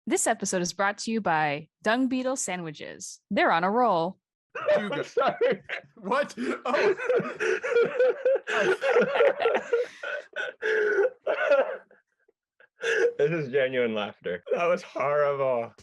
This episode is brought to you by Dung Beetle Sandwiches. They're on a roll. Sorry. What? Oh. This is genuine laughter. That was horrible.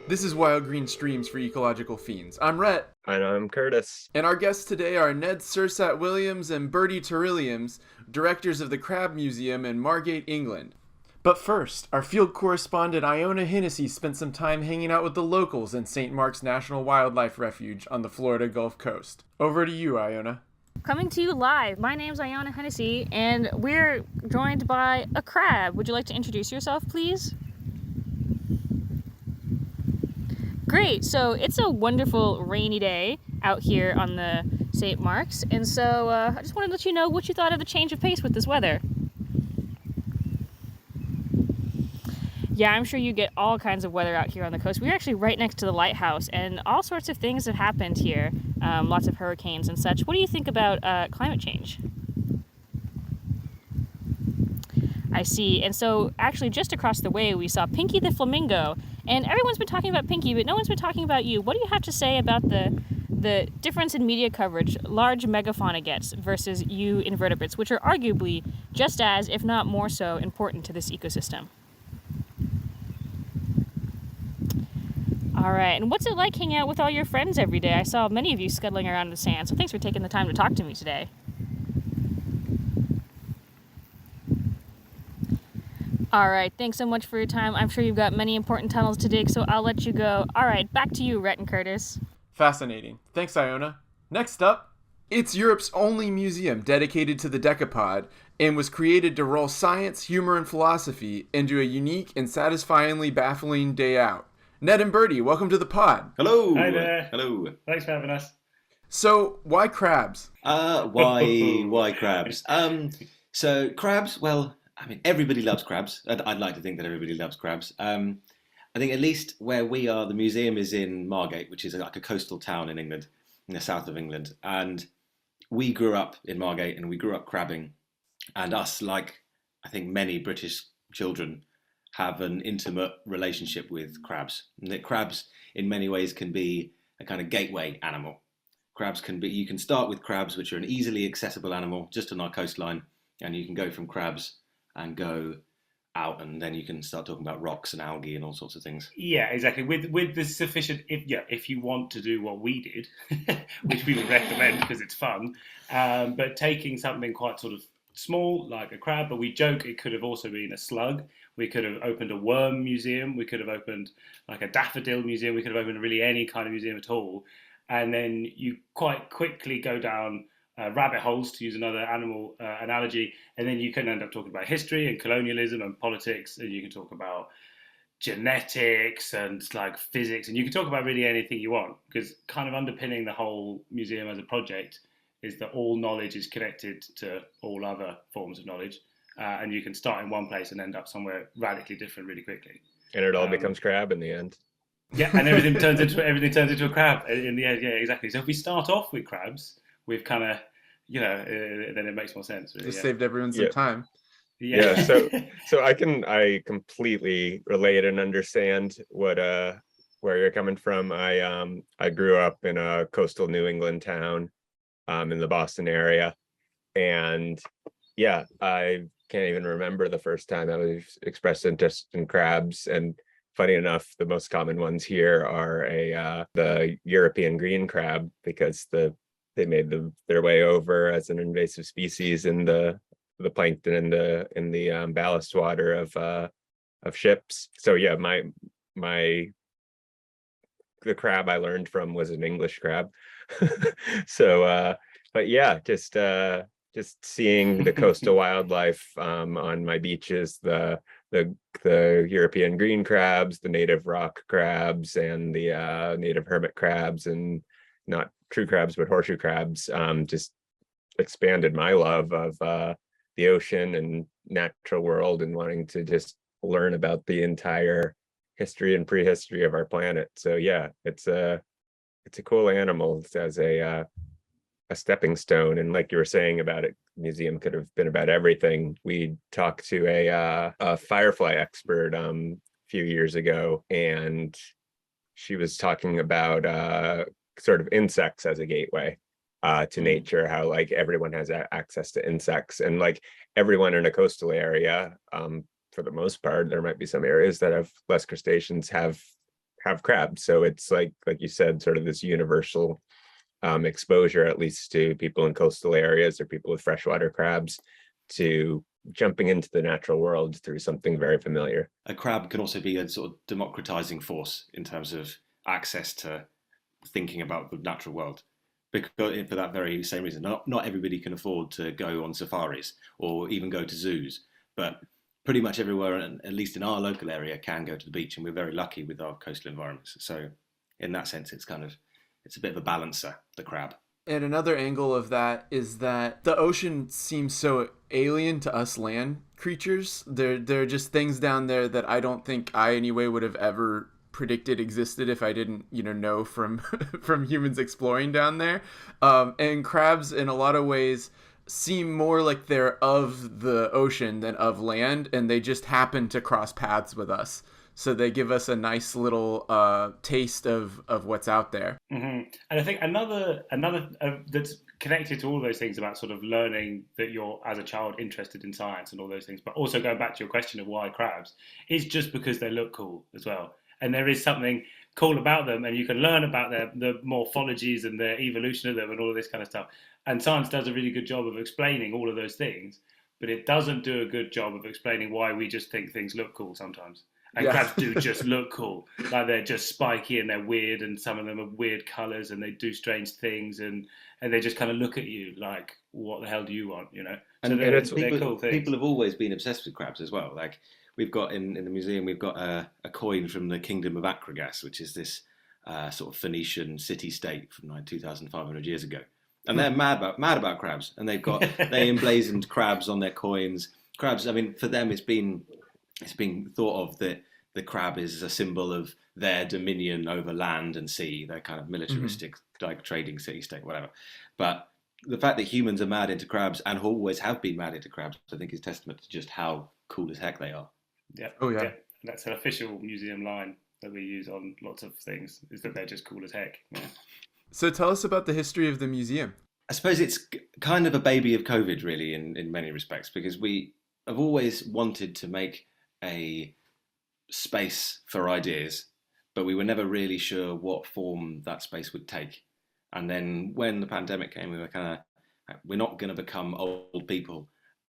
This is Wild Green Streams for Ecological Fiends. I'm Rhett. And I'm Curtis. And our guests today are Ned Suesat-Williams and Bertie Terilliams, directors of the Crab Museum in Margate, England. But first, our field correspondent Iona Hennessy spent some time hanging out with the locals in St. Mark's National Wildlife Refuge on the Florida Gulf Coast. Over to you, Iona. Coming to you live, my name's Iona Hennessy, and we're joined by a crab. Would you like to introduce yourself, please? Great, so it's a wonderful rainy day out here on the St. Mark's, and so I just wanted to let you know what you thought of the change of pace with this weather. Yeah, I'm sure you get all kinds of weather out here on the coast. We're actually right next to the lighthouse, and all sorts of things have happened here, lots of hurricanes and such. What do you think about climate change? I see. And so actually just across the way we saw Pinky the flamingo, and everyone's been talking about Pinky, but no one's been talking about you. What do you have to say about the difference in media coverage large megafauna gets versus you invertebrates, which are arguably just as, if not more so, important to this ecosystem? All right, and what's it like hanging out with all your friends every day? I saw many of you scuttling around in the sand, so thanks for taking the time to talk to me today. All right, thanks so much for your time. I'm sure you've got many important tunnels to dig, so I'll let you go. All right, back to you, Rhett and Curtis. Fascinating. Thanks, Iona. Next up, it's Europe's only museum dedicated to the decapod and was created to roll science, humor, and philosophy into a unique and satisfyingly baffling day out. Ned and Bertie, welcome to the pod. Hello. Hi there. Hello. Thanks for having us. So, why crabs? Why crabs? So crabs, well, I mean, everybody loves crabs. I'd like to think that everybody loves crabs. I think at least where we are, the museum is in Margate, which is like a coastal town in England, in the south of England. And we grew up in Margate and we grew up crabbing. And us, like I think many British children, have an intimate relationship with crabs. And that crabs, in many ways, can be a kind of gateway animal. You can start with crabs, which are an easily accessible animal just on our coastline. And you can go from crabs and go out, and then you can start talking about rocks and algae and all sorts of things. Yeah, exactly. With the sufficient, if you want to do what we did, which we would recommend because it's fun, but taking something quite sort of small like a crab, but we joke it could have also been a slug. We could have opened a worm museum. We could have opened like a daffodil museum. We could have opened really any kind of museum at all. And then you quite quickly go down rabbit holes, to use another animal analogy, and then you can end up talking about history and colonialism and politics, and you can talk about genetics and like physics, and you can talk about really anything you want, because kind of underpinning the whole museum as a project is that all knowledge is connected to all other forms of knowledge, and you can start in one place and end up somewhere radically different really quickly. And it all becomes crab in the end. Yeah, and everything turns into a crab in the end. Yeah, exactly. So if we start off with crabs, we've kind of, then it maked more sense. Really, Just saved everyone some time. Yeah. So I completely relate and understand where you're coming from. I grew up in a coastal New England town, in the Boston area, and yeah, I can't even remember the first time I was expressed interest in crabs. And funny enough, the most common ones here are the European green crab, because they made their way over as an invasive species in the plankton in the ballast water of ships. So yeah, the crab I learned from was an English crab. So but yeah, just seeing the coastal wildlife on my beaches, the European green crabs, the native rock crabs, and the native hermit crabs, and not true crabs but horseshoe crabs, just expanded my love of the ocean and natural world and wanting to just learn about the entire history and prehistory of our planet. So yeah, it's a cool animal. It's as a stepping stone, and like you were saying about it, museum could have been about everything. We talked to a firefly expert a few years ago, and she was talking about sort of insects as a gateway to nature, how like everyone has access to insects, and like everyone in a coastal area, for the most part, there might be some areas that have less crustaceans, have crabs. So it's like you said, sort of this universal exposure, at least to people in coastal areas or people with freshwater crabs, to jumping into the natural world through something very familiar. A crab can also be a sort of democratizing force in terms of access to thinking about the natural world. Because for that very same reason, not everybody can afford to go on safaris or even go to zoos, but pretty much everywhere, at least in our local area, can go to the beach, and we're very lucky with our coastal environments. So in that sense, it's a bit of a balancer, the crab. And another angle of that is that the ocean seems so alien to us land creatures. There are just things down there that I don't think I anyway would have ever predicted existed if I didn't, know from from humans exploring down there. And crabs, in a lot of ways, seem more like they're of the ocean than of land, and they just happen to cross paths with us. So they give us a nice little taste of what's out there. Mm-hmm. And I think another that's connected to all those things about sort of learning that you're, as a child, interested in science and all those things, but also going back to your question of why crabs, is just because they look cool as well. And there is something cool about them, and you can learn about the morphologies and the evolution of them and all of this kind of stuff. And science does a really good job of explaining all of those things, but it doesn't do a good job of explaining why we just think things look cool sometimes. And crabs do just look cool. Like, they're just spiky and they're weird, and some of them are weird colours, and they do strange things, and they just kind of look at you like, what the hell do you want, So And they're people, cool things. people have always been obsessed with crabs as well. Like, we've got in the museum, we've got a coin from the Kingdom of Akragas, which is this sort of Phoenician city-state from like 2,500 years ago. And they're mad about crabs, and they emblazoned crabs on their coins. Crabs, I mean, for them, it's been thought of that the crab is a symbol of their dominion over land and sea, their kind of militaristic, like trading city-state, whatever. But the fact that humans are mad into crabs and always have been mad into crabs, I think, is testament to just how cool as heck they are. Yeah. Oh, yeah. That's an official museum line that we use on lots of things, is that they're just cool as heck. Yeah. So tell us about the history of the museum. I suppose it's kind of a baby of COVID, really, in many respects, because we have always wanted to make a space for ideas, but we were never really sure what form that space would take. And then when the pandemic came, we were we're not going to become old people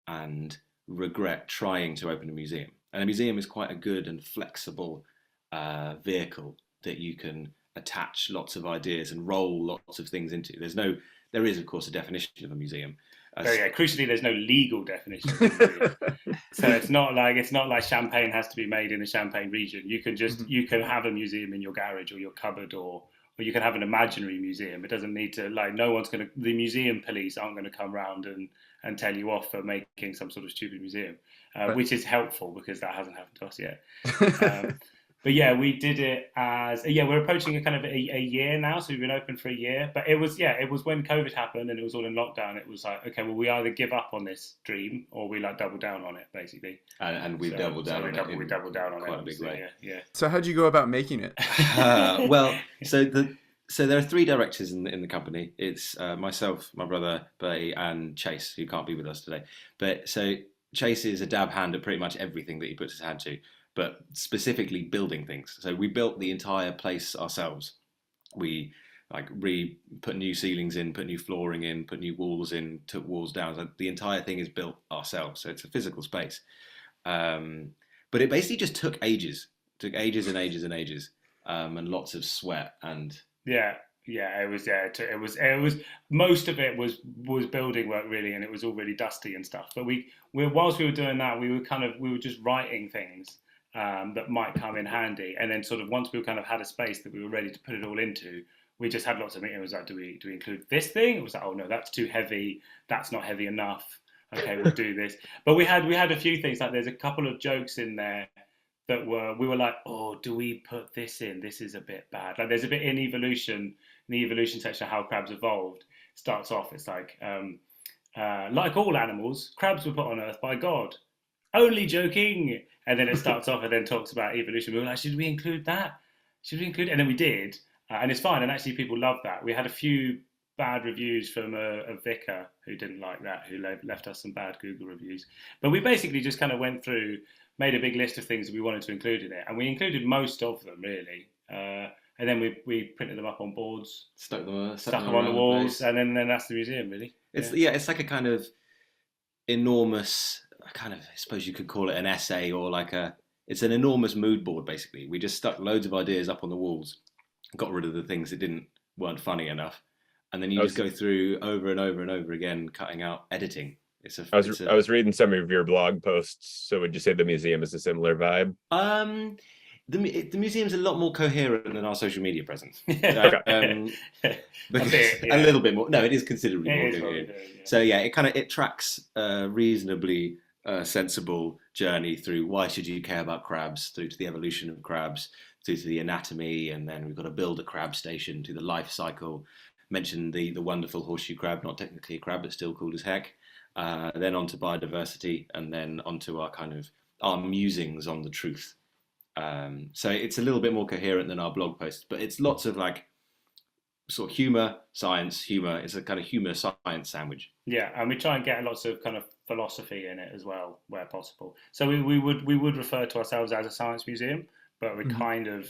and regret trying to open a museum. And a museum is quite a good and flexible vehicle that you can attach lots of ideas and roll lots of things into. There is, of course, a definition of a museum. Crucially, there's no legal definition. So it's not like champagne has to be made in the Champagne region. You can just you can have a museum in your garage or your cupboard, or you can have an imaginary museum. It doesn't need to, like, the museum police aren't going to come round and tell you off for making some sort of stupid museum, which is helpful because that hasn't happened to us yet. But yeah, we did it we're approaching a kind of a year now, so we've been open for a year. But it was when COVID happened and it was all in lockdown. It was like, okay, well, we either give up on this dream or we like double down on it, basically. And we've doubled down on it. We doubled down on quite it a big way. Yeah. So how'd you go about making it? So there are three directors in the company. It's myself, my brother Bertie, and Chase, who can't be with us today. But so Chase is a dab hand at pretty much everything that he puts his hand to, but specifically building things. So we built the entire place ourselves. We put new ceilings in, put new flooring in, put new walls in, took walls down. So the entire thing is built ourselves. So it's a physical space. But it basically just took ages. It took ages and ages and ages, and lots of sweat and. Yeah, it was most of it was building work, really, and it was all really dusty and stuff. But whilst we were doing that, we were just writing things that might come in handy, and then sort of once we kind of had a space that we were ready to put it all into, we just had lots of meetings. It was like, do we include this thing? It was like, oh no, that's too heavy. That's not heavy enough. okay, we'll do this. But we had a few things, like there's a couple of jokes in there that we were like, oh, do we put this in? This is a bit bad. Like there's a bit in the evolution section of how crabs evolved. Starts off, it's like all animals, crabs were put on Earth by God. Only joking. And then it starts off and then talks about evolution. We were like, should we include that? Should we include it? And then we did. And it's fine. And actually, people love that. We had a few bad reviews from a vicar who didn't like that, who left us some bad Google reviews. But we basically just kind of went through, made a big list of things that we wanted to include in it. And we included most of them, really. And then we printed them up on boards, Stuck them on the walls, and then that's the museum, really. It's like a kind of enormous, kind of, I suppose you could call it an essay, or it's an enormous mood board, basically. We just stuck loads of ideas up on the walls, got rid of the things that weren't funny enough, and then you just go through over and over and over again, cutting out editing. I was reading some of your blog posts. So would you say the museum is a similar vibe? The museum's a lot more coherent than our social media presence. A little bit more. No, it is considerably more coherent. Yeah. So yeah, it tracks a reasonably sensible journey through why should you care about crabs, through to the evolution of crabs, through to the anatomy, and then we've got to build a crab station, to the life cycle. Mentioned the wonderful horseshoe crab, not technically a crab, but still cool as heck. Then on to biodiversity, and then onto our musings on the truth. So it's a little bit more coherent than our blog posts, but it's lots of sort of humour. It's a kind of humour science sandwich. Yeah, and we try and get lots of kind of philosophy in it as well, where possible. So we would refer to ourselves as a science museum, but we're kind of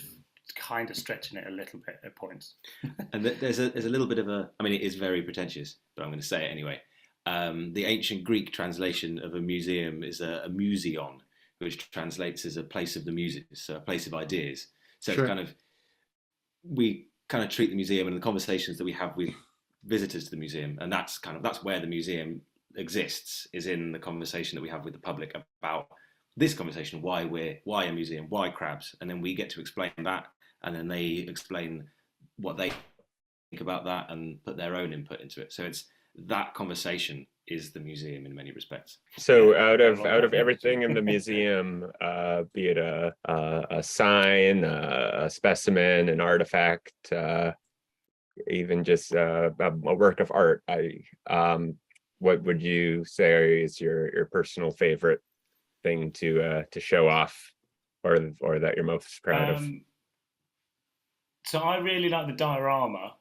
stretching it a little bit at points. And there's a little bit of it is very pretentious, but I'm going to say it anyway. The ancient Greek translation of a museum is a museon, which translates as a place of the muses, so a place of ideas. So Sure. we kind of treat the museum and the conversations that we have with visitors to the museum, and that's where the museum exists, is in the conversation that we have with the public about this conversation, why a museum, why crabs, and then we get to explain that, and then they explain what they think about that and put their own input into it. So it's that conversation is the museum in many respects. So out of everything in the museum, be it a sign, a specimen, an artifact, even just a work of art, what would you say is your personal favorite thing to show off, or that you're most proud of? So I really like the diorama.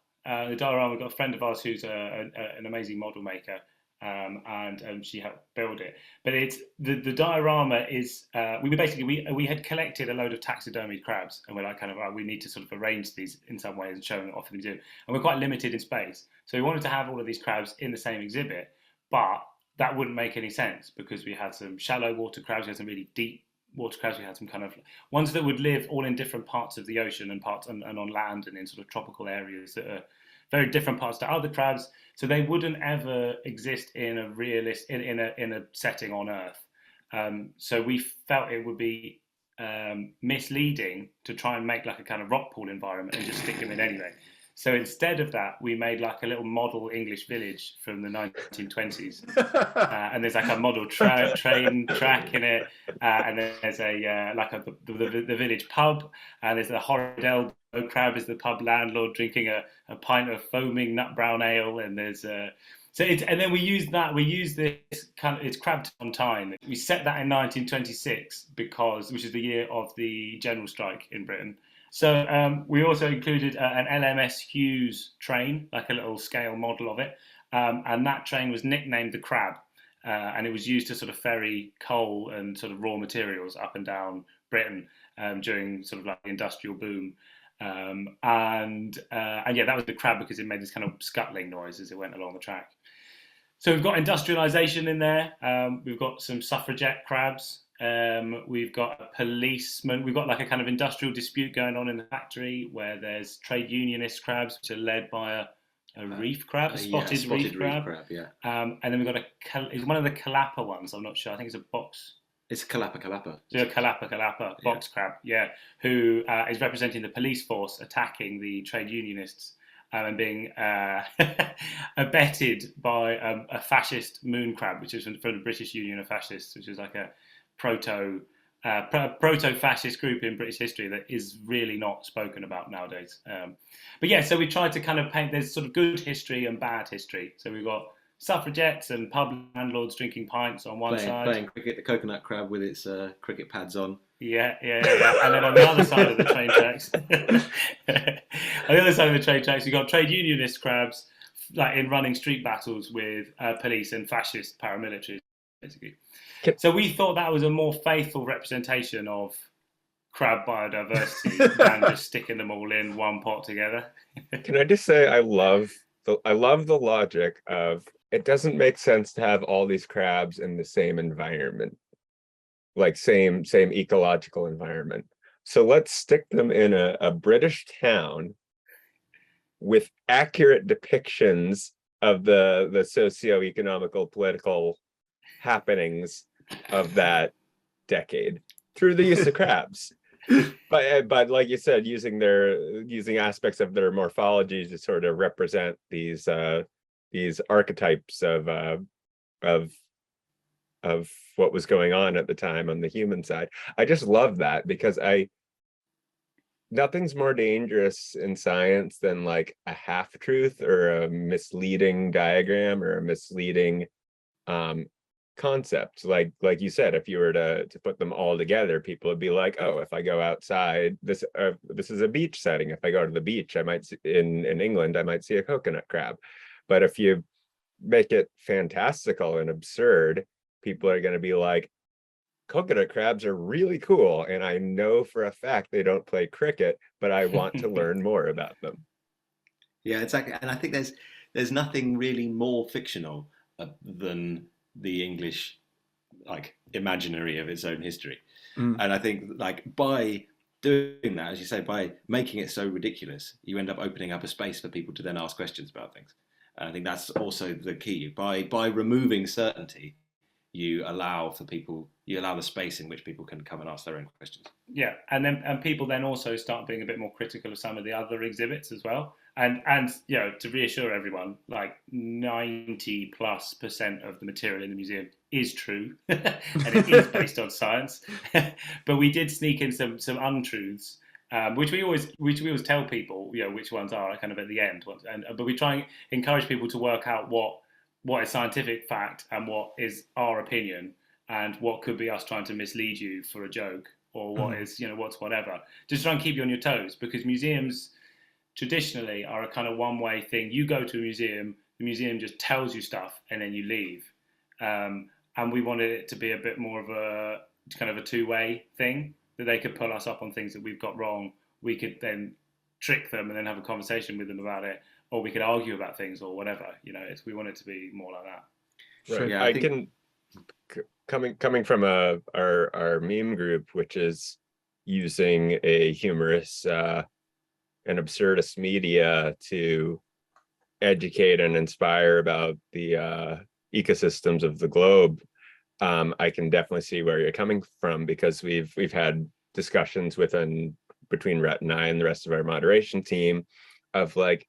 We've got a friend of ours who's an amazing model maker, and she helped build it. But it's the diorama is we had collected a load of taxidermied crabs, and we're like we need to sort of arrange these in some ways and show them off in the museum. And we're quite limited in space, so we wanted to have all of these crabs in the same exhibit, but that wouldn't make any sense because we had some shallow water crabs, we had some really deep water crabs, we had some kind of ones that would live all in different parts of the ocean and on land and in sort of tropical areas that are very different parts to other crabs, so they wouldn't ever exist in a in a setting on Earth. So we felt it would be misleading to try and make like a kind of rock pool environment and just stick them in anyway. So instead of that, we made like a little model English village from the 1920s, and there's like a model train track in it, and then there's the village pub, and there's the horrid elbow crab is the pub landlord drinking a pint of foaming nut brown ale, and there's and then we use this kind of, it's Crab on Time. We set that in 1926 which is the year of the general strike in Britain. So we also included an LMS Hughes train, like a little scale model of it, and that train was nicknamed the Crab, and it was used to sort of ferry coal and sort of raw materials up and down Britain during sort of like the industrial boom. And yeah, that was the Crab because it made this kind of scuttling noise as it went along the track. So we've got industrialisation in there. We've got some suffragette crabs. We've got a policeman. We've got like a kind of industrial dispute going on in the factory where there's trade unionist crabs, which are led by a reef crab, a spotted reef crab. Yeah. And then we've got it's one of the Kalapa ones. I'm not sure. I think it's a box. It's Kalapa. So a Kalapa box crab, yeah, who is representing the police force attacking the trade unionists and being abetted by a fascist moon crab, which is from the British Union of Fascists, which is like a proto-fascist group in British history that is really not spoken about nowadays. But yeah, so we tried to kind of paint, there's sort of good history and bad history. So we've got suffragettes and pub landlords drinking pints on one side. Playing cricket, the coconut crab with its cricket pads on. Yeah. And then on the other side of the train tracks, you've got trade unionist crabs, like in running street battles with police and fascist paramilitaries, basically. So we thought that was a more faithful representation of crab biodiversity than just sticking them all in one pot together. Can I just say I love the logic of, it doesn't make sense to have all these crabs in the same environment, like same ecological environment. So let's stick them in a British town with accurate depictions of the socio-economical, political happenings of that decade through the use of crabs. But like you said, using aspects of their morphology to sort of represent these archetypes of what was going on at the time on the human side. I just love that, because nothing's more dangerous in science than like a half-truth or a misleading diagram or a misleading concept. Like you said, if you were to put them all together, people would be like, oh, if I go outside, this is a beach setting. If I go to the beach, I might see, in England, I might see a coconut crab. But if you make it fantastical and absurd, people are going to be like, coconut crabs are really cool, and I know for a fact they don't play cricket, but I want to learn more about them. Yeah, exactly. And I think there's nothing really more fictional than the English like imaginary of its own history. And I think like by doing that, as you say, by making it so ridiculous, you end up opening up a space for people to then ask questions about things. And I think that's also the key. By removing certainty, you allow the space in which people can come and ask their own questions. Yeah, and people then also start being a bit more critical of some of the other exhibits as well. And you know, to reassure everyone, like 90+% of the material in the museum is true, and it is based on science. But we did sneak in some untruths, which we always tell people, you know, which ones are kind of at the end. But we try and encourage people to work out what is scientific fact and what is our opinion, and what could be us trying to mislead you for a joke, or what is, you know, what's whatever. Just try and keep you on your toes, because museums traditionally are a kind of one-way thing. You go to a museum, the museum just tells you stuff, and then you leave. And we wanted it to be a bit more of a kind of a two-way thing, that they could pull us up on things that we've got wrong. We could then trick them and then have a conversation with them about it, or we could argue about things or whatever. You know, we want it to be more like that. Right. Yeah, I think coming from our meme group, which is using a humorous and absurdist media to educate and inspire about the ecosystems of the globe. I can definitely see where you're coming from, because we've had discussions between Rhett and I and the rest of our moderation team of like,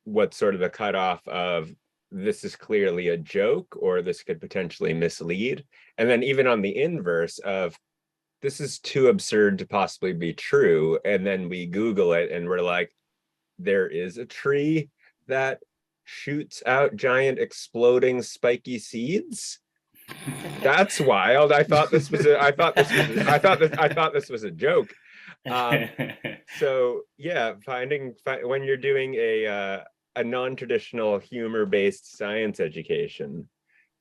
what's sort of the cutoff of, this is clearly a joke, or this could potentially mislead. And then even on the inverse of, this is too absurd to possibly be true. And then we Google it and we're like, there is a tree that shoots out giant exploding spiky seeds. That's wild. I thought this was a joke. So yeah, when you're doing a non-traditional humor-based science education,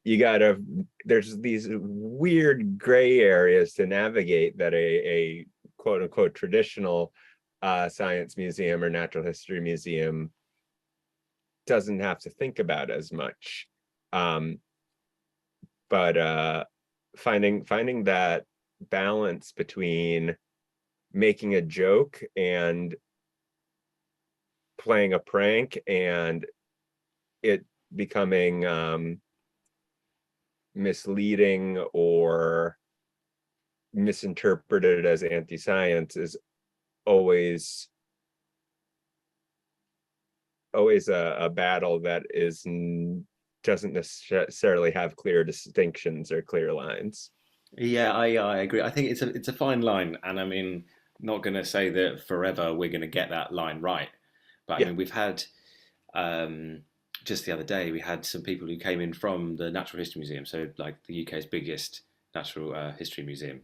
there's these weird gray areas to navigate that a quote unquote traditional science museum or natural history museum doesn't have to think about as much. But finding that balance between making a joke and playing a prank and it becoming misleading or misinterpreted as anti-science is always always a battle that doesn't necessarily have clear distinctions or clear lines. Yeah, I agree. I think it's a fine line, and I mean, not going to say that forever we're going to get that line right, but I Yeah. mean, we've had just the other day we had some people who came in from the Natural History Museum, so like the UK's biggest natural history museum,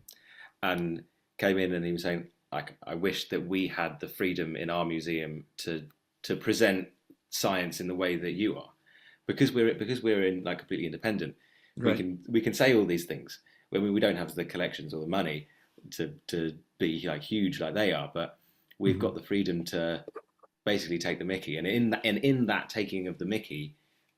and came in and he was saying, like, I wish that we had the freedom in our museum to present science in the way that you are, because we're in like completely independent. Right. We can say all these things. I mean, we don't have the collections or the money to be like huge like they are, but we've got the freedom to basically take the Mickey, and in that taking of the Mickey,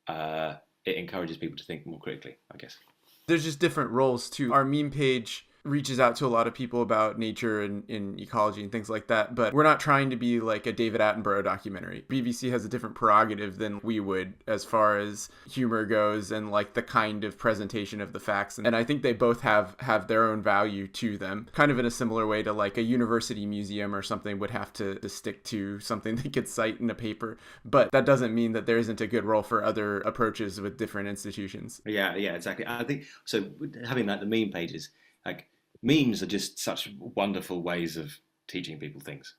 it encourages people to think more critically, I guess. There's just different roles too. Our meme page reaches out to a lot of people about nature and ecology and things like that, but we're not trying to be like a David Attenborough documentary. BBC has a different prerogative than we would as far as humor goes and like the kind of presentation of the facts, and I think they both have their own value to them, kind of in a similar way to like a university museum or something would have to stick to something they could cite in a paper, but that doesn't mean that there isn't a good role for other approaches with different institutions. Yeah, exactly. I think so. Having like the meme pages, like memes are just such wonderful ways of teaching people things.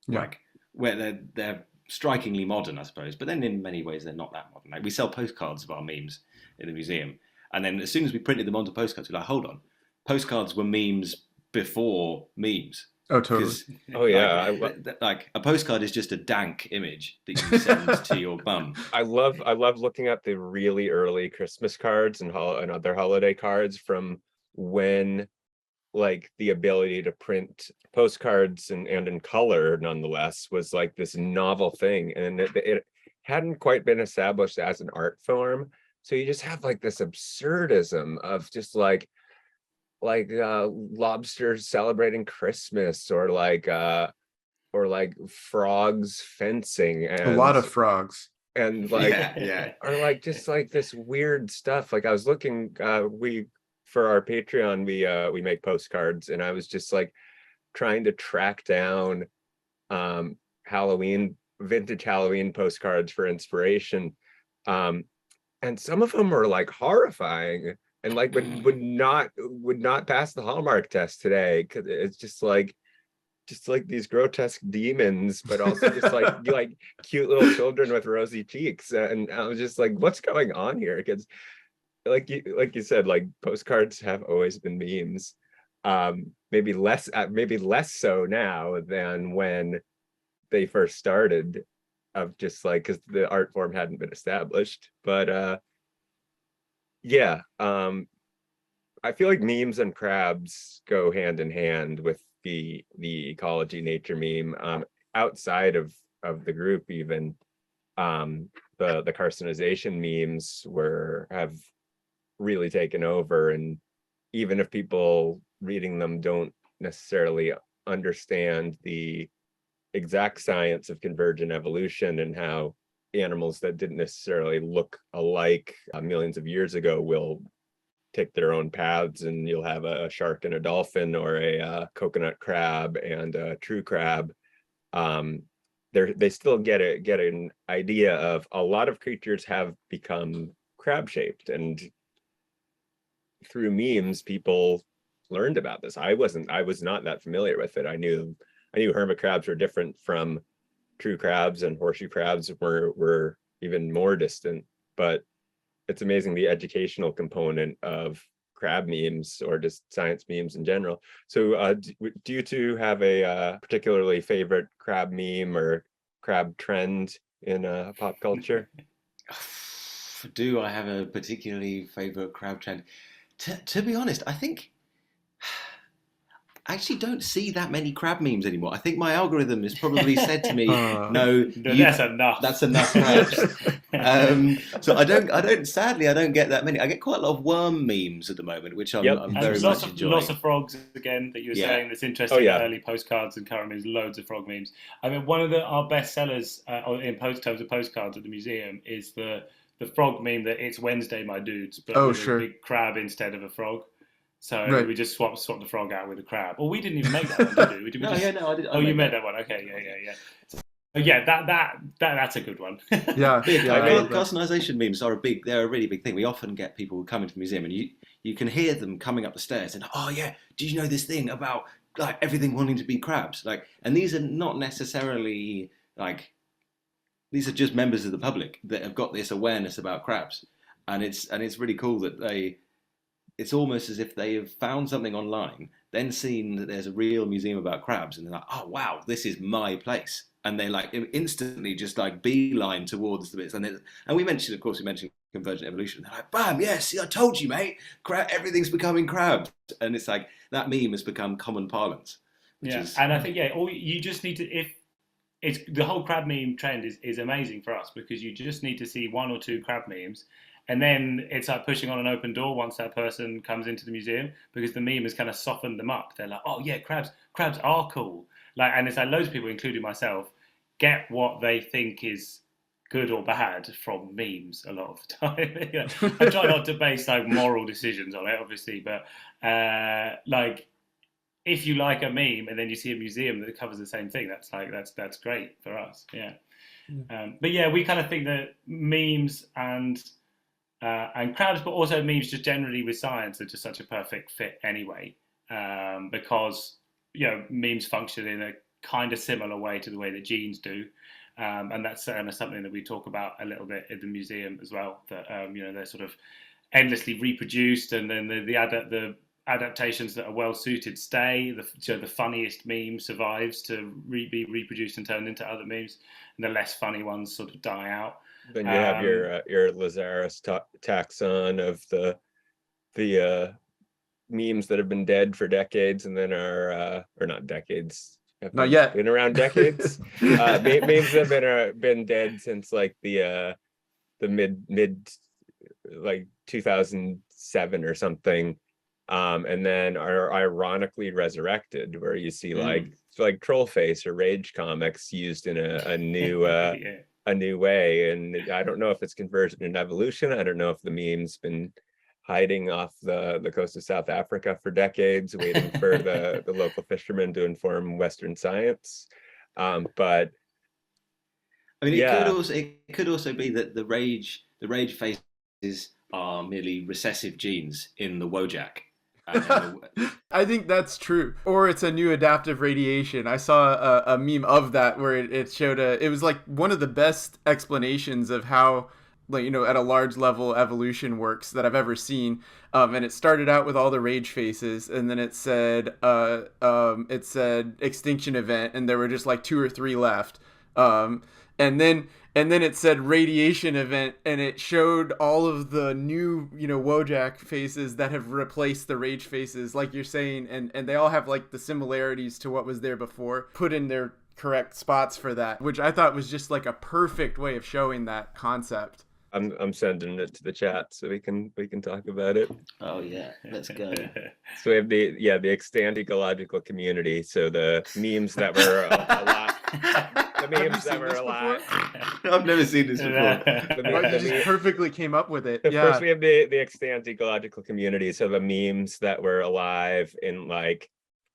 Yeah. Like where they're strikingly modern, I suppose, but then in many ways they're not that modern. Like we sell postcards of our memes in the museum, and then as soon as we printed them onto postcards, we're like, hold on, postcards were memes before memes. Oh, totally. Oh yeah, like a postcard is just a dank image that you send to your bum. I love looking at the really early Christmas cards and other holiday cards from when, like, the ability to print postcards and in color nonetheless was like this novel thing, and it hadn't quite been established as an art form. So you just have like this absurdism of just like lobsters celebrating Christmas, or like frogs fencing, and A lot of frogs. and like yeah. or like just like this weird stuff. Like I was looking, we for our Patreon we make postcards, and I was just like trying to track down vintage Halloween postcards for inspiration, and some of them are like horrifying and like would not pass the Hallmark test today, because it's just like these grotesque demons, but also just like cute little children with rosy cheeks, and I was just like, what's going on here? Because like you said, like postcards have always been memes, maybe less so now than when they first started, of just like, because the art form hadn't been established. But yeah, I feel like memes and crabs go hand in hand with the ecology nature meme. Outside of the group, even the carcinization memes have really taken over, and even if people reading them don't necessarily understand the exact science of convergent evolution and how animals that didn't necessarily look alike millions of years ago will take their own paths, and you'll have a shark and a dolphin, or a coconut crab and a true crab. They still get an idea of a lot of creatures have become crab shaped, and through memes people learned about this. I was not that familiar with it. I knew hermit crabs were different from true crabs, and horseshoe crabs were even more distant. But it's amazing the educational component of crab memes, or just science memes in general. So do you two have a particularly favorite crab meme or crab trend in pop culture? Do I have a particularly favorite crab trend? To be honest, I think I actually don't see that many crab memes anymore. I think my algorithm has probably said to me, "No, that's enough. That's enough crabs." So I don't get that many. I get quite a lot of worm memes at the moment, which I'm very much enjoying. Lots of frogs again that you were saying. That's interesting. Early postcards and current memes, loads of frog memes. I mean, one of our best sellers in terms of postcards at the museum is the frog meme that "It's Wednesday, my dudes," but with a big crab instead of a frog. So we just swapped the frog out with a crab. Well, we didn't even make that one, did we? I did. Oh, you made that one. Okay, yeah. yeah, that's a good one. Yeah, I love that. Carcinization memes are they're a really big thing. We often get people coming to the museum, and you can hear them coming up the stairs and, oh yeah, did you know this thing about like everything wanting to be crabs? Like, and these are not necessarily like, these are just members of the public that have got this awareness about crabs, and it's really cool that it's almost as if they have found something online, then seen that there's a real museum about crabs, and they're like, oh wow, this is my place. And they like instantly just like beeline towards the bits. And we mentioned convergent evolution. They're like, bam, yes, see, I told you, mate. Everything's becoming crabs. And it's like that meme has become common parlance. And I think, all you just need to, if it's the whole crab meme trend is amazing for us, because you just need to see one or two crab memes. And then it's like pushing on an open door once that person comes into the museum, because the meme has kind of softened them up. They're like, oh yeah, crabs are cool. Like, and it's like loads of people, including myself, get what they think is good or bad from memes a lot of the time. I try not to base like moral decisions on it, obviously, but like if you like a meme and then you see a museum that covers the same thing, that's great for us. Yeah. But yeah, we kind of think that memes and crowds, but also memes just generally with science are just such a perfect fit anyway, because memes function in a kind of similar way to the way that genes do, and that's something that we talk about a little bit at the museum as well. That they're sort of endlessly reproduced, and then the adaptations that are well suited stay. The funniest meme survives to be reproduced and turned into other memes, and the less funny ones sort of die out. Then you have your Lazarus taxon of the memes that have been dead for decades and then are or not decades. Not yet. Been around decades. Memes have been dead since like the mid like 2007 or something, and then are ironically resurrected, where you see like Trollface or Rage comics used in a new a new way. And I don't know if it's conversion and evolution. I don't know if the meme's been hiding off the coast of South Africa for decades, waiting for the local fishermen to inform Western science. But I mean, it could also be that the rage faces are merely recessive genes in the Wojak. I think that's true. Or it's a new adaptive radiation. I saw a meme of that where it showed it was like one of the best explanations of how, like, at a large level evolution works that I've ever seen. And it started out with all the rage faces, and then it said extinction event, and there were just like 2 or 3 left. And then it said radiation event, and it showed all of the new, Wojak faces that have replaced the rage faces, like you're saying, and they all have like the similarities to what was there before, put in their correct spots for that, which I thought was just like a perfect way of showing that concept. I'm sending it to the chat so we can talk about it. Oh yeah, let's go. So we have the extant ecological community. So the memes that were alive. The memes that were alive. I've never seen this before. You just perfectly came up with it. Yeah. First, we have the extant ecological community. So the memes that were alive in like,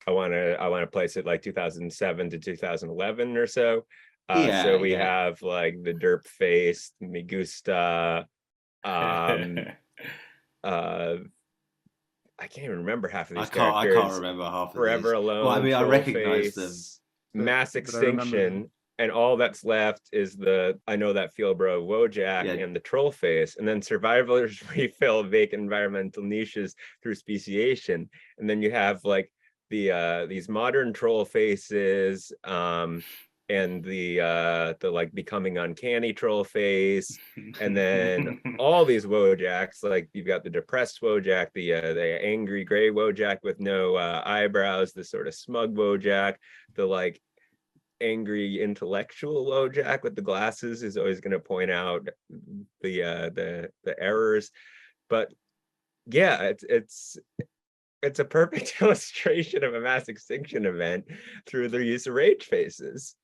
I want to place it like 2007 to 2011 or so. So we have like the derp face, Migusta, I can't even remember half of these characters. I can't remember half of Forever these. Alone. Well, I mean, I recognize them. Mass Extinction, and all that's left is I Know That Feel Bro Wojak and the Troll Face, and then survivors refill vacant environmental niches through speciation, and then you have like these modern troll faces, and the like becoming uncanny troll face, and then all these Wojaks, like you've got the depressed Wojak, the angry gray Wojak with no eyebrows, the sort of smug Wojak, the like angry intellectual Wojak with the glasses is always going to point out the errors. But yeah, it's a perfect illustration of a mass extinction event through the use of rage faces.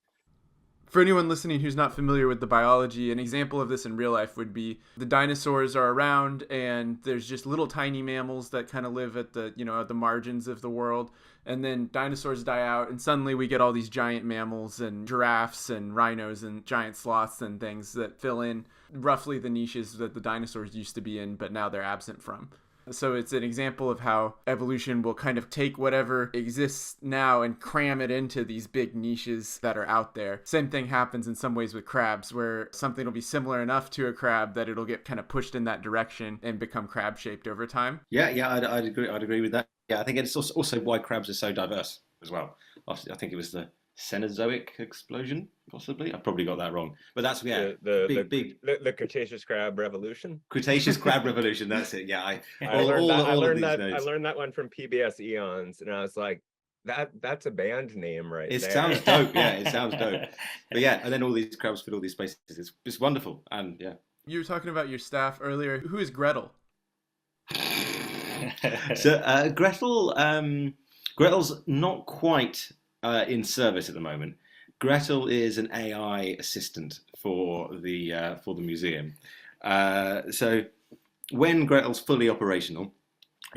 For anyone listening who's not familiar with the biology, an example of this in real life would be the dinosaurs are around, and there's just little tiny mammals that kind of live at the, at the margins of the world. and then dinosaurs die out, and suddenly we get all these giant mammals and giraffes and rhinos and giant sloths and things that fill in roughly the niches that the dinosaurs used to be in, but now they're absent from. So it's an example of how evolution will kind of take whatever exists now and cram it into these big niches that are out there. Same thing happens in some ways with crabs, where something will be similar enough to a crab that it'll get kind of pushed in that direction and become crab-shaped over time. Yeah, I'd agree with that. Yeah, I think it's also why crabs are so diverse as well. I think it was the Cenozoic explosion, possibly. I probably got that wrong, but that's the Cretaceous crab revolution. Cretaceous crab revolution. That's it. Yeah, I learned that one from PBS Eons, and I was like, that's a band name right it there. Sounds dope. Yeah, it sounds dope. But yeah, and then all these crabs fill all these spaces. It's wonderful, and yeah. You were talking about your staff earlier. Who is Gretel? So Gretel's not quite in service at the moment. Gretel is an AI assistant for the museum. So when Gretel's fully operational,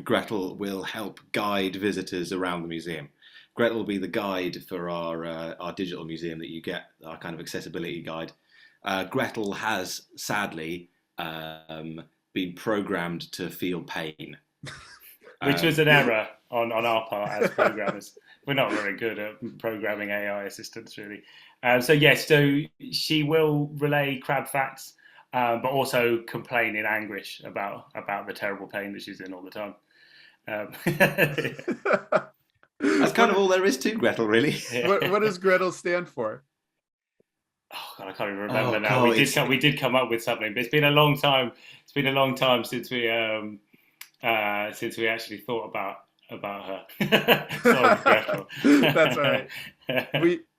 Gretel will help guide visitors around the museum. Gretel will be the guide for our digital museum that you get, our kind of accessibility guide. Gretel has sadly been programmed to feel pain. Which was an error on our part as programmers. We're not very good at programming AI assistants, really. So she will relay crab facts, but also complain in anguish about the terrible pain that she's in all the time. That's kind of all there is to Gretel, really. Yeah. What does Gretel stand for? Oh God, I can't even remember now. We did come up with something, but it's been a long time. It's been a long time since we actually thought about her. Sorry, Gretel. That's all right.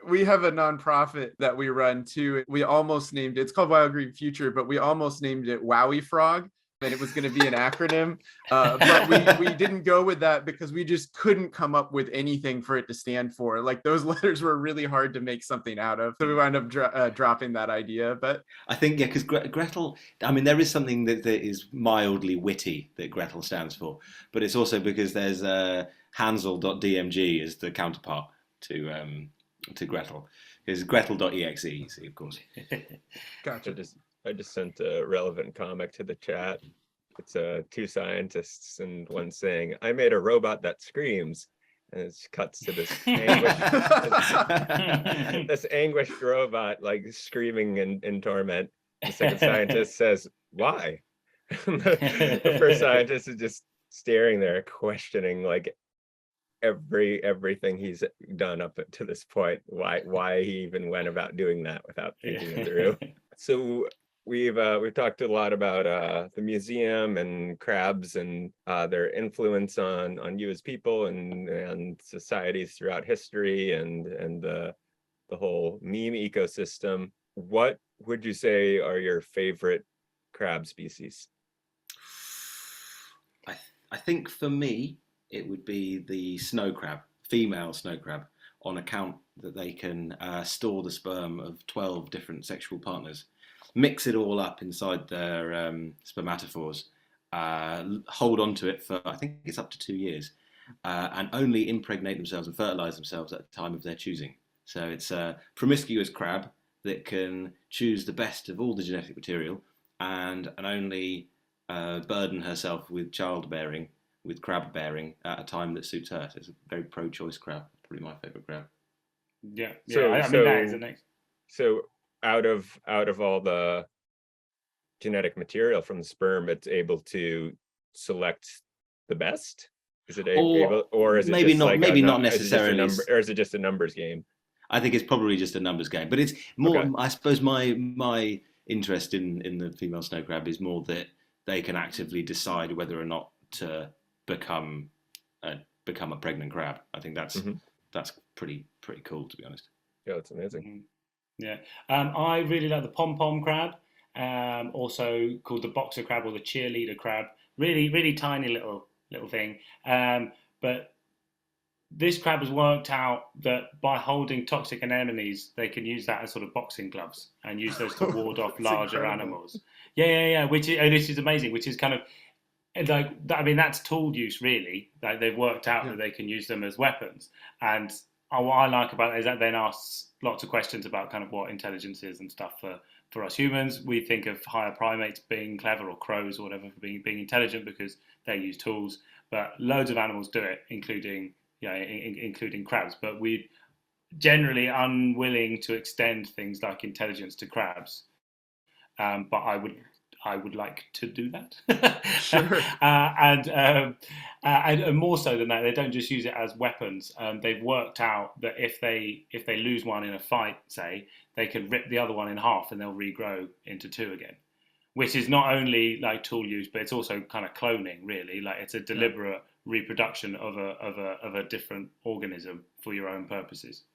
We have a nonprofit that we run too. We almost named it's called Wild Green Future, but we almost named it Wowie Frog, and it was going to be an acronym. But we didn't go with that because we just couldn't come up with anything for it to stand for. Like those letters were really hard to make something out of, so we wound up dropping that idea. But I think because Gretel, I mean, there is something that is mildly witty that Gretel stands for, but it's also because there's Hansel.dmg is the counterpart to Gretel. Is Gretel.exe, you see, of course. gotcha. I just sent a relevant comic to the chat. It's two scientists and one saying, "I made a robot that screams," and it cuts to this this anguished robot like screaming in torment. The second scientist says, "Why?" The first scientist is just staring there, questioning like everything he's done up to this point. Why he even went about doing that without thinking it through. So we've talked a lot about the museum and crabs and their influence on you as people and societies throughout history and the whole meme ecosystem. What would you say are your favorite crab species? I think for me it would be the snow crab, female snow crab, on account that they can store the sperm of 12 different sexual partners, mix it all up inside their spermatophores, hold on to it for, I think it's up to 2 years, and only impregnate themselves and fertilize themselves at the time of their choosing. So it's a promiscuous crab that can choose the best of all the genetic material and only burden herself with childbearing, with crab bearing at a time that suits her. So it's a very pro-choice crab. Probably my favorite crab. Yeah. I mean, that is the next. So out of all the genetic material from the sperm, it's able to select the best. Is it able, or is it maybe just not? Like maybe not necessarily. Or is it just a numbers game? I think it's probably just a numbers game. But it's more. Okay. I suppose my interest in the female snow crab is more that they can actively decide whether or not to become a pregnant crab. I think that's pretty cool, to be honest. Yeah, that's amazing. Yeah, I really like the pom-pom crab, also called the boxer crab or the cheerleader crab. Really tiny little thing. But this crab has worked out that by holding toxic anemones, they can use that as sort of boxing gloves and use those to ward off larger animals. Yeah. This is amazing. Which is kind of And I mean, that's tool use really. Like they've worked out Yeah. that they can use them as weapons. And what I like about it is that then asks lots of questions about kind of what intelligence is and stuff for us humans. We think of higher primates being clever, or crows or whatever, for being intelligent because they use tools. But loads of animals do it, including including crabs. But we're generally unwilling to extend things like intelligence to crabs. But I would like to do that. Sure. And more so than that, they don't just use it as weapons. They've worked out that if they lose one in a fight, say, they can rip the other one in half and they'll regrow into two again. Which is not only like tool use, but it's also kind of cloning, really. Like it's a deliberate reproduction of a different organism for your own purposes.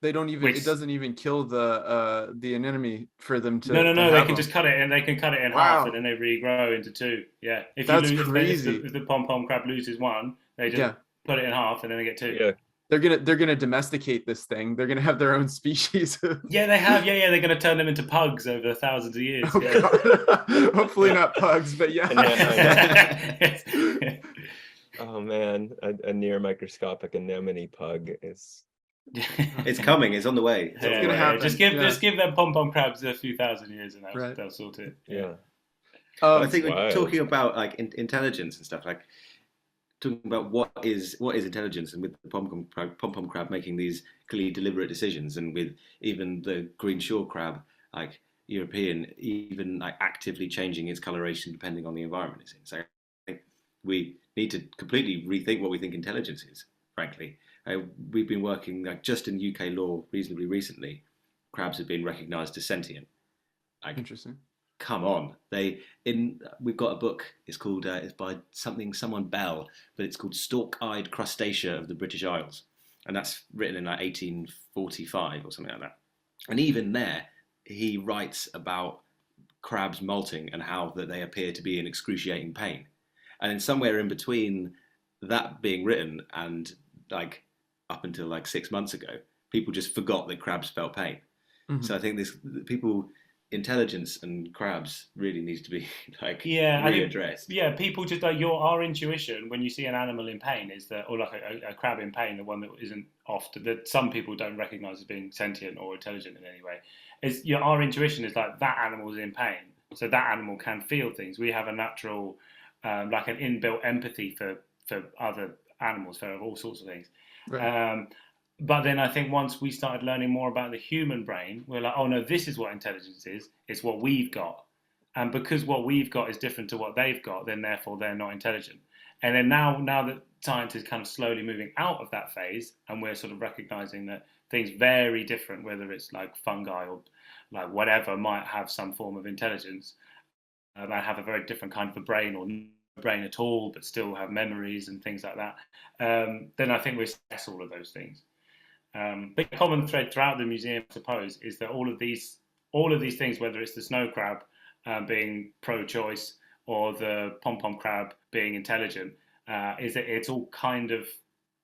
They don't even. It doesn't even kill the enemy for them to. No. They can just cut it, and they can cut it in half, and then they regrow into two. Yeah, That's crazy. If the pom-pom crab loses one, they just put it in half, and then they get two. Yeah. They're gonna domesticate this thing. They're gonna have their own species. Yeah, they have. Yeah. They're gonna turn them into pugs over thousands of years. Oh, God. Hopefully not pugs, but yeah. Oh man, a near microscopic anemone pug is. It's coming. It's on the way. It's gonna happen. Just give them pom-pom crabs a few thousand years, and they'll sort it. Yeah. I think we're talking about like intelligence and stuff, like talking about what is intelligence, and with the pom-pom crab making these clearly deliberate decisions, and with even the green shore crab, like European, even like actively changing its coloration depending on the environment it's in. So I think we need to completely rethink what we think intelligence is, frankly. We've been working just in UK law reasonably recently. Crabs have been recognised as sentient. Interesting. Come on, we've got a book. It's called it's by someone Bell, but it's called Stalk-Eyed Crustacea of the British Isles, and that's written in like 1845 or something like that. And even there, he writes about crabs molting and how that they appear to be in excruciating pain. And then somewhere in between that being written and like up until like 6 months ago, people just forgot that crabs felt pain. Mm-hmm. So I think intelligence and crabs really needs to be like readdressed. People just like our intuition when you see an animal in pain is that, or like a crab in pain, the one that isn't often, that some people don't recognise as being sentient or intelligent in any way, is our intuition is like that animal is in pain, so that animal can feel things. We have a natural like an inbuilt empathy for other animals, for all sorts of things. Right. But then I think once we started learning more about the human brain, we're like, oh no, this is what intelligence is. It's what we've got. And because what we've got is different to what they've got, then therefore they're not intelligent. And then now that science is kind of slowly moving out of that phase, and we're sort of recognizing that things very different, whether it's like fungi or like whatever might have some form of intelligence, might have a very different kind of a brain or no brain at all, but still have memories and things like that. Then I think we assess all of those things. But the common thread throughout the museum, I suppose, is that all of these things, whether it's the snow crab being pro-choice or the pom-pom crab being intelligent, is that it's all kind of,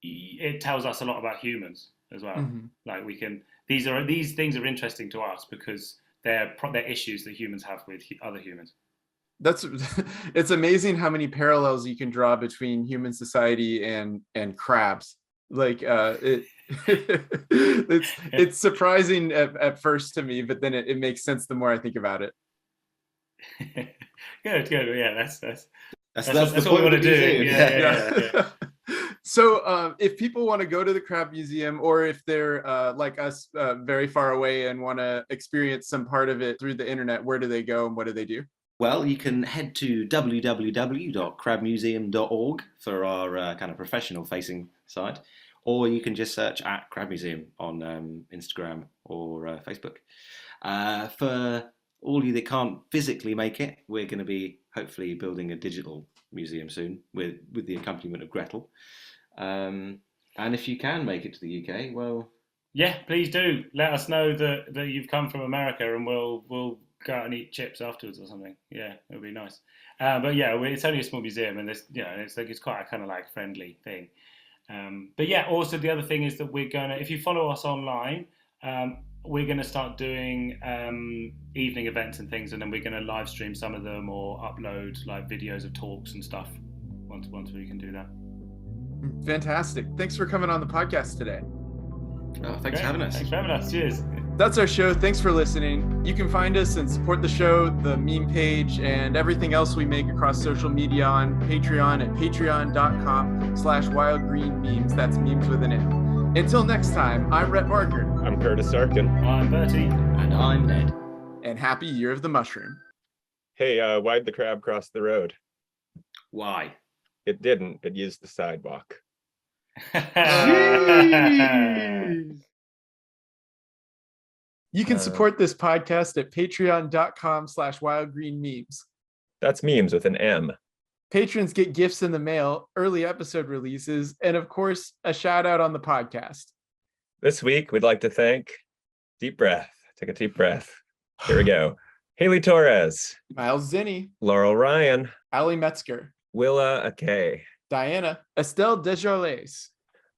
it tells us a lot about humans as well. Mm-hmm. Like these things are interesting to us because they're issues that humans have with other humans. It's amazing how many parallels you can draw between human society and crabs. Like it's surprising at first to me, but then it makes sense the more I think about it. Good. Yeah, that's what we want to do. Yeah. So if people want to go to the Crab Museum, or if they're like us, very far away and want to experience some part of it through the internet, where do they go and what do they do? Well, you can head to www.crabmuseum.org for our kind of professional-facing site, or you can just search at Crab Museum on Instagram or Facebook. For all you that can't physically make it, we're going to be hopefully building a digital museum soon with the accompaniment of Gretel. And if you can make it to the UK, well... Yeah, please do. Let us know that you've come from America, and we'll go out and eat chips afterwards or something. Yeah, it would be nice. But yeah, it's only a small museum, and it's quite a kind of like friendly thing. But yeah, also the other thing is that we're gonna, if you follow us online, we're going to start doing evening events and things, and then we're going to live stream some of them or upload like videos of talks and stuff once we can do that. Fantastic. Thanks for coming on the podcast today. Oh, thanks for having us. Thanks for having us. Cheers. That's our show. Thanks for listening. You can find us and support the show, the meme page, and everything else we make across social media on Patreon at patreon.com/wildgreenmemes. That's memes with an M. Until next time, I'm Rhett Barker. I'm Curtis Arkin. I'm Bertie. And I'm Ned. And happy Year of the Mushroom. Hey, why'd the crab cross the road? Why? It didn't. It used the sidewalk. You can support this podcast at patreon.com/wildgreenmemes. That's memes with an M. Patrons get gifts in the mail, early episode releases, and of course, a shout out on the podcast. This week, we'd like to thank, deep breath, take a deep breath. Here we go. Haley Torres, Miles Zinni, Laurel Ryan, Ali Metzger, Willa Akay, Diana, Estelle Desjardins,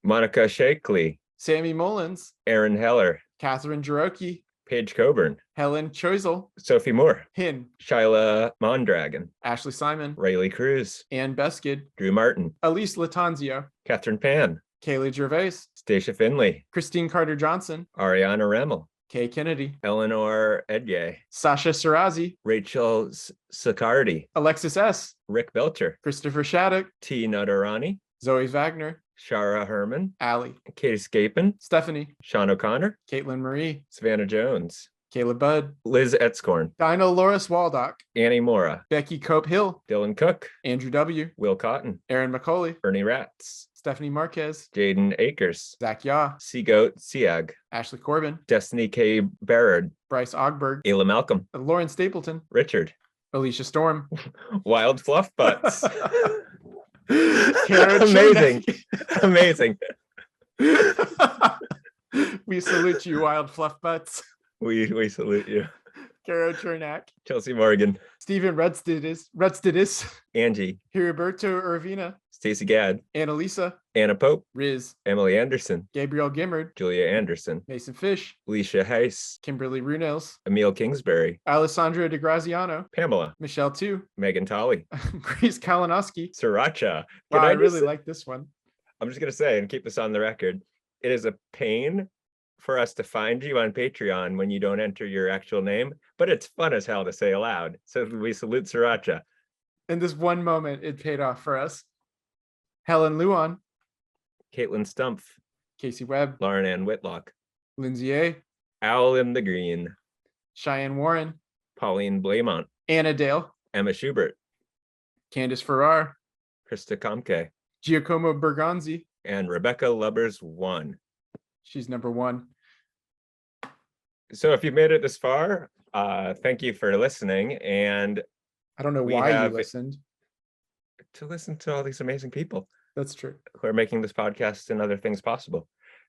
Monica Shakely, Sammy Mullins, Aaron Heller, Catherine Jaroki, Paige Coburn, Helen Choizel, Sophie Moore, Hin, Shyla Mondragon, Ashley Simon, Rayleigh Cruz, Ann Beskid, Drew Martin, Elise Latanzio, Catherine Pan, Kaylee Gervais, Stacia Finley, Christine Carter-Johnson, Ariana Remmel, Kay Kennedy, Eleanor Edye, Sasha Sarazi, Rachel Sicardi, Alexis S., Rick Belcher, Christopher Shattuck, T. Nutarani, Zoe Wagner, Shara Herman, Allie, Katie Scapin, Stephanie, Sean O'Connor, Caitlin Marie, Savannah Jones, Caleb Budd, Liz Etzkorn, Dino Loris Waldock, Annie Mora, Becky Cope Hill, Dylan Cook, Andrew W., Will Cotton, Aaron McCauley, Ernie Ratz, Stephanie Marquez, Jaden Akers, Zach Yaw, Seagoat Siag, Ashley Corbin, Destiny K. Barrard, Bryce Ogberg, Ayla Malcolm, Lauren Stapleton, Richard, Alicia Storm, Wild Fluff Butts. Kara Amazing. Chernak. Amazing. We salute you, Wild Fluff Butts. We salute you. Kara Chernak, Chelsea Morgan, Stephen Rudstidis, Angie, Heriberto Irvina, Stacey Gadd, Annalisa, Anna Pope, Riz, Emily Anderson, Gabriel Gimmard, Julia Anderson, Mason Fish, Alicia Heiss, Kimberly Runels, Emil Kingsbury, Alessandra DeGraziano, Pamela, Michelle Tu, Megan Tolley, Grace Kalinowski. Sriracha. Wow, Can I just really say- like this one. I'm just going to say and keep this on the record. It is a pain for us to find you on Patreon when you don't enter your actual name, but it's fun as hell to say aloud. So we salute Sriracha. In this one moment, it paid off for us. Helen Luan, Caitlin Stumpf, Casey Webb, Lauren Ann Whitlock, Lindsay A., Owl in the Green, Cheyenne Warren, Pauline Blamont, Anna Dale, Emma Schubert, Candace Farrar, Krista Komke, Giacomo Bergonzi. and Rebecca Lubbers 1. She's number one. So if you made it this far, thank you for listening and I don't know We why you have- listened. to listen to all these amazing people That's true. who are making this podcast and other things possible.